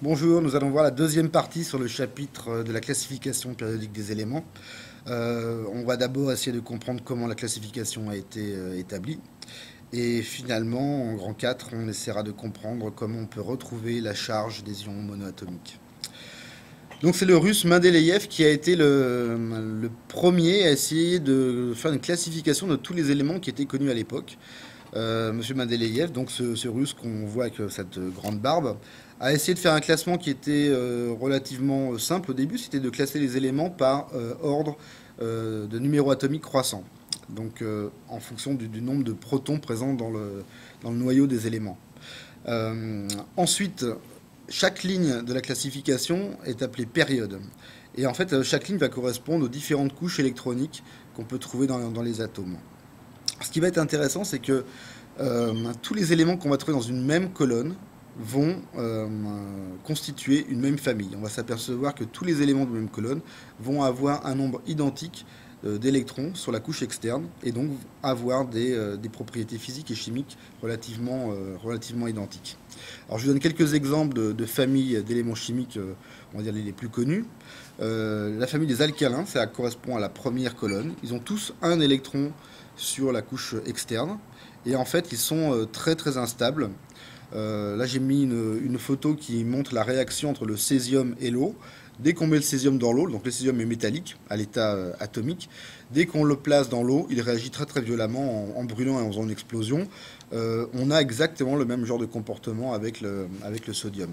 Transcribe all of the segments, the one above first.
Bonjour, nous allons voir la deuxième partie sur le chapitre de la classification périodique des éléments. On va d'abord essayer de comprendre comment la classification a été établie. Et finalement, en grand 4, on essaiera de comprendre comment on peut retrouver la charge des ions monoatomiques. Donc c'est le russe Mendeleïev qui a été le premier à essayer de faire une classification de tous les éléments qui étaient connus à l'époque. Monsieur Mendeleïev, donc ce russe qu'on voit avec cette grande barbe, a essayé de faire un classement qui était relativement simple au début, c'était de classer les éléments par ordre de numéro atomique croissant, donc en fonction du nombre de protons présents dans le noyau des éléments. Ensuite, chaque ligne de la classification est appelée période. Et en fait, chaque ligne va correspondre aux différentes couches électroniques qu'on peut trouver dans les atomes. Ce qui va être intéressant, c'est que tous les éléments qu'on va trouver dans une même colonne vont constituer une même famille. On va s'apercevoir que tous les éléments de la même colonne vont avoir un nombre identique d'électrons sur la couche externe et donc avoir des propriétés physiques et chimiques relativement identiques. Alors je vous donne quelques exemples de familles d'éléments chimiques, on va dire les plus connus. La famille des alcalins, ça correspond à la première colonne. Ils ont tous un électron sur la couche externe et en fait ils sont très très instables. Là j'ai mis une photo qui montre la réaction entre le césium et l'eau. Dès qu'on met le césium dans l'eau, donc le césium est métallique à l'état atomique, dès qu'on le place dans l'eau, il réagit très très violemment en brûlant et en faisant une explosion. On a exactement le même genre de comportement avec le sodium.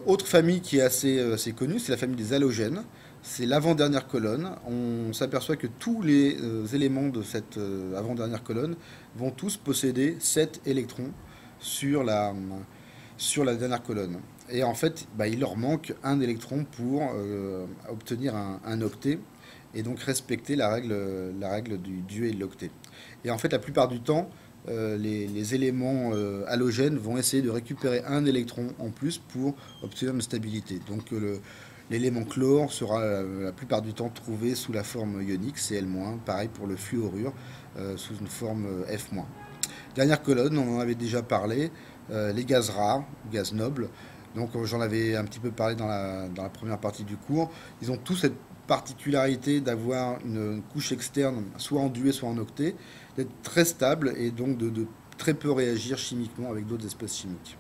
Autre famille qui est assez connue, c'est la famille des halogènes. C'est l'avant-dernière colonne. On s'aperçoit que tous les éléments de cette avant-dernière colonne vont tous posséder 7 électrons sur la dernière colonne. Et en fait, il leur manque un électron pour obtenir un octet et donc respecter la règle du duet et de l'octet. Et en fait, la plupart du temps, les éléments halogènes vont essayer de récupérer un électron en plus pour obtenir une stabilité. Donc l'élément chlore sera la plupart du temps trouvé sous la forme ionique, Cl-, pareil pour le fluorure, sous une forme F-. Dernière colonne, on en avait déjà parlé, les gaz rares, gaz nobles. Donc j'en avais un petit peu parlé dans la première partie du cours. Ils ont tous cette particularité d'avoir une couche externe, soit en duet, soit en octet, d'être très stable et donc de très peu réagir chimiquement avec d'autres espèces chimiques.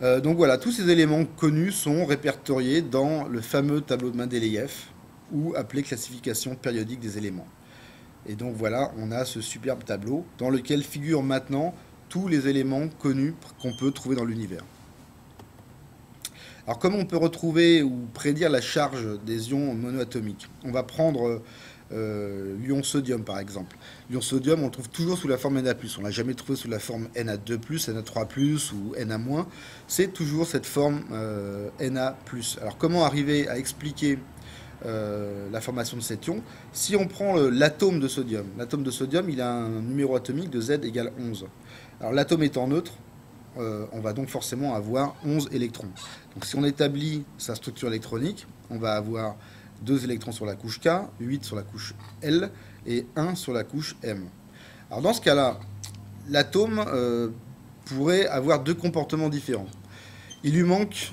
Donc voilà, tous ces éléments connus sont répertoriés dans le fameux tableau de Mendeleïev, ou appelé classification périodique des éléments. Et donc voilà, on a ce superbe tableau dans lequel figurent maintenant tous les éléments connus qu'on peut trouver dans l'univers. Alors comment on peut retrouver ou prédire la charge des ions monoatomiques? On va prendre l'ion sodium par exemple. L'ion sodium on le trouve toujours sous la forme Na+. On ne l'a jamais trouvé sous la forme Na2+, Na3+, ou Na-. C'est toujours cette forme Na+. Alors comment arriver à expliquer la formation de cet ion? Si on prend l'atome de sodium, il a un numéro atomique de Z égale 11. Alors l'atome étant neutre, on va donc forcément avoir 11 électrons. Donc si on établit sa structure électronique, on va avoir 2 électrons sur la couche K, 8 sur la couche L et 1 sur la couche M. Alors dans ce cas-là, l'atome pourrait avoir deux comportements différents. Il lui manque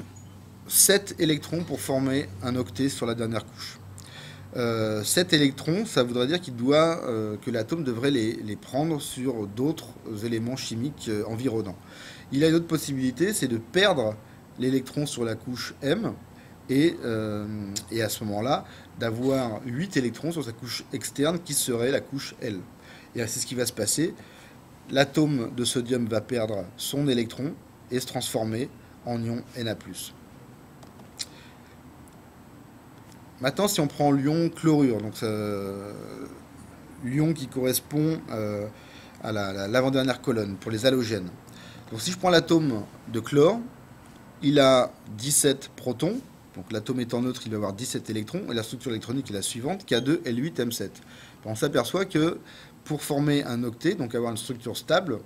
7 électrons pour former un octet sur la dernière couche. 7 électrons, ça voudrait dire que l'atome devrait les prendre sur d'autres éléments chimiques environnants. Il a une autre possibilité, c'est de perdre l'électron sur la couche M et à ce moment-là, d'avoir 8 électrons sur sa couche externe qui serait la couche L. Et c'est ce qui va se passer. L'atome de sodium va perdre son électron et se transformer en ion Na+. Maintenant, si on prend l'ion chlorure, donc l'ion qui correspond à l'avant-dernière colonne pour les halogènes. Donc si je prends l'atome de chlore, il a 17 protons, donc l'atome étant neutre, il va avoir 17 électrons, et la structure électronique est la suivante, K2, L8, M7. On s'aperçoit que pour former un octet, donc avoir une structure stable,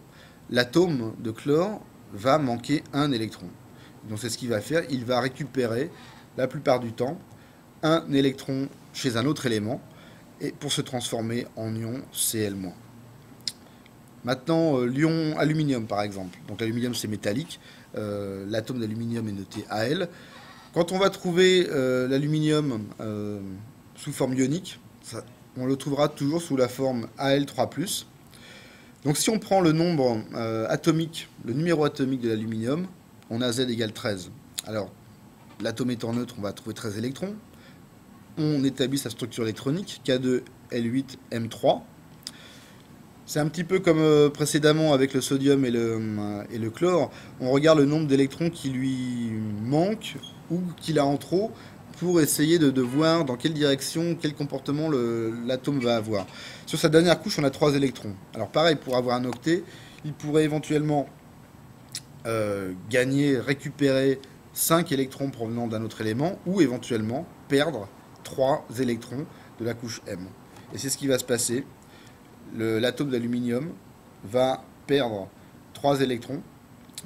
l'atome de chlore va manquer un électron. Donc c'est ce qu'il va faire, il va récupérer la plupart du temps un électron chez un autre élément et pour se transformer en ion Cl-. Maintenant, l'ion aluminium par exemple. Donc l'aluminium c'est métallique. L'atome d'aluminium est noté Al. Quand on va trouver l'aluminium sous forme ionique, on le trouvera toujours sous la forme Al3+. Donc si on prend le nombre atomique, le numéro atomique de l'aluminium, on a Z égale 13. Alors, l'atome étant neutre, on va trouver 13 électrons. On établit sa structure électronique, K2L8M3. C'est un petit peu comme précédemment avec le sodium et le chlore. On regarde le nombre d'électrons qui lui manquent ou qu'il a en trop pour essayer de voir dans quelle direction, quel comportement l'atome va avoir. Sur sa dernière couche, on a 3 électrons. Alors pareil, pour avoir un octet, il pourrait éventuellement gagner, récupérer 5 électrons provenant d'un autre élément ou éventuellement perdre 3 électrons de la couche M. Et c'est ce qui va se passer. L'atome d'aluminium va perdre 3 électrons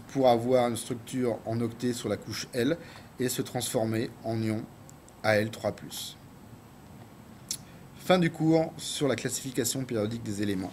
pour avoir une structure en octet sur la couche L et se transformer en ion Al3+. Fin du cours sur la classification périodique des éléments.